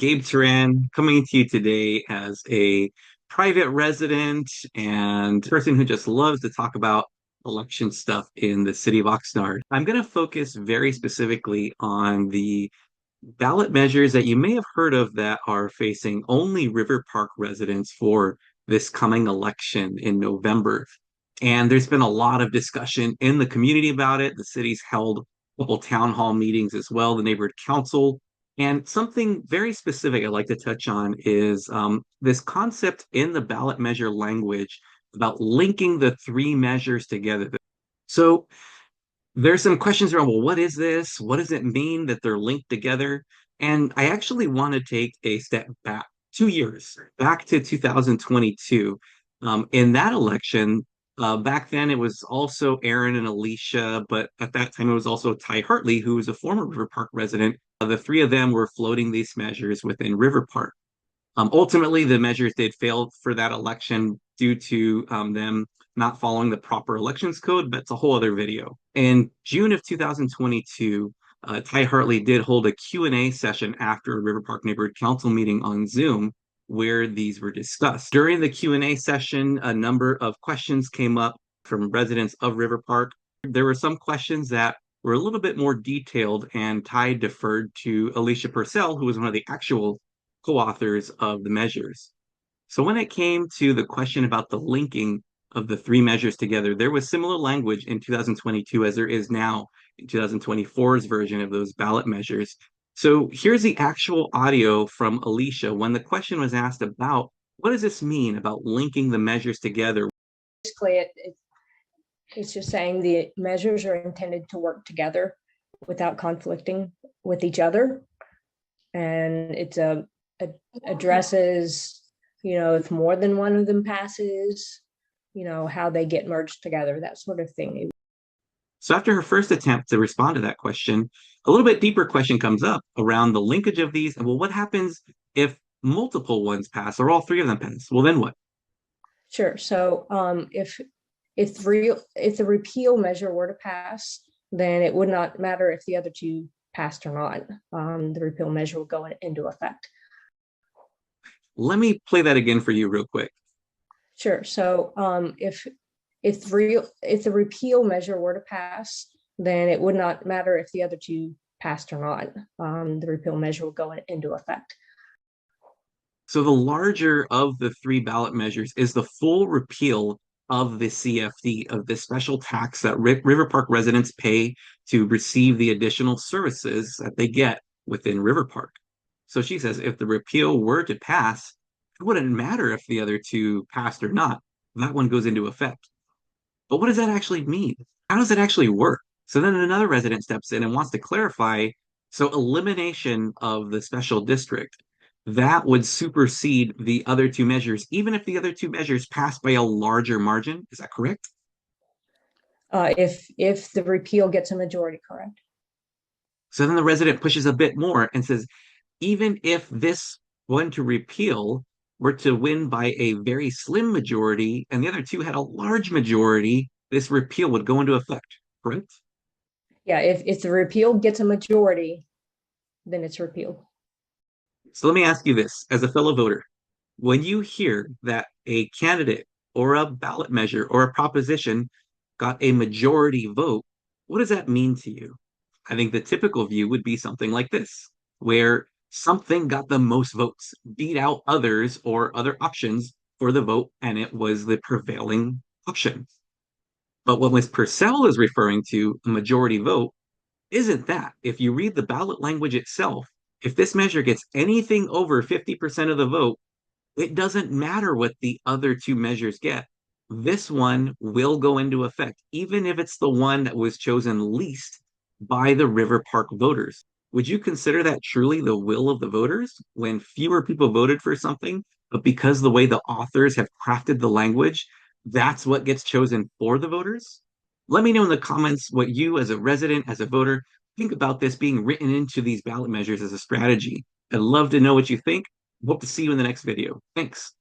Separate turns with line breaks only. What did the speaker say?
Gabe Teran coming to you today as a private resident and person who just loves to talk about election stuff in the city of Oxnard. I'm going to focus very specifically on the ballot measures that you may have heard of that are facing only River Park residents for this coming election in November. And there's been a lot of discussion in the community about it. The city's held a couple town hall meetings as well, the neighborhood council. And something very specific I'd like to touch on is this concept in the ballot measure language about linking the three measures together. So there's some questions around, well, what is this? What does it mean that they're linked together? And I actually want to take a step back 2 years, back to 2022. In that election, back then it was also Aaron and Alicia, but at that time it was also Ty Hartley, who was a former River Park resident. The three of them were floating these measures within River Park. Ultimately, the measures did fail for that election due to them not following the proper elections code, but it's a whole other video. In June of 2022, Ty Hartley did hold a Q&A session after a River Park Neighborhood Council meeting on Zoom where these were discussed. During the Q&A session, a number of questions came up from residents of River Park. There were some questions that were a little bit more detailed, and Ty deferred to Alicia Percell, who was one of the actual co-authors of the measures. So when it came to the question about the linking of the three measures together, there was similar language in 2022 as there is now in 2024's version of those ballot measures. So here's the actual audio from Alicia when the question was asked about what does this mean about linking the measures together?
Basically, it's just saying the measures are intended to work together without conflicting with each other. And it's addresses, if more than one of them passes, how they get merged together, that sort of thing.
So after her first attempt to respond to that question, a little bit deeper question comes up around the linkage of these. And well, what happens if multiple ones pass or all three of them pass? Well, then what?
Sure. So if the repeal measure were to pass, then it would not matter if the other two passed or not. The repeal measure will go into effect.
Let me play that again for you real quick.
Sure. So if the repeal measure were to pass, then it would not matter if the other two passed or not. The repeal measure will go into effect.
So the larger of the three ballot measures is the full repeal of the CFD, of the special tax that River Park residents pay to receive the additional services that they get within River Park. So she says if the repeal were to pass, it wouldn't matter if the other two passed or not. That one goes into effect. But what does that actually mean? How does it actually work? So then another resident steps in and wants to clarify. So elimination of the special district, that would supersede the other two measures, even if the other two measures pass by a larger margin. Is that correct?
If the repeal gets a majority, correct.
So then the resident pushes a bit more and says, even if this one to repeal were to win by a very slim majority and the other two had a large majority, this repeal would go into effect, correct?
Yeah, if the repeal gets a majority, then it's repealed.
So let me ask you this as a fellow voter. When you hear that a candidate or a ballot measure or a proposition got a majority vote, what does that mean to you? I think the typical view would be something like this, where something got the most votes, beat out others or other options for the vote, and it was the prevailing option. But what Ms Percell is referring to, a majority vote, isn't that. If you read the ballot language itself, if this measure gets anything over 50% of the vote, it doesn't matter what the other two measures get. This one will go into effect, even if it's the one that was chosen least by the River Park voters. Would you consider that truly the will of the voters when fewer people voted for something, but because the way the authors have crafted the language, that's what gets chosen for the voters? Let me know in the comments what you, as a resident, as a voter, think about this being written into these ballot measures as a strategy. I'd love to know what you think. Hope to see you in the next video. Thanks.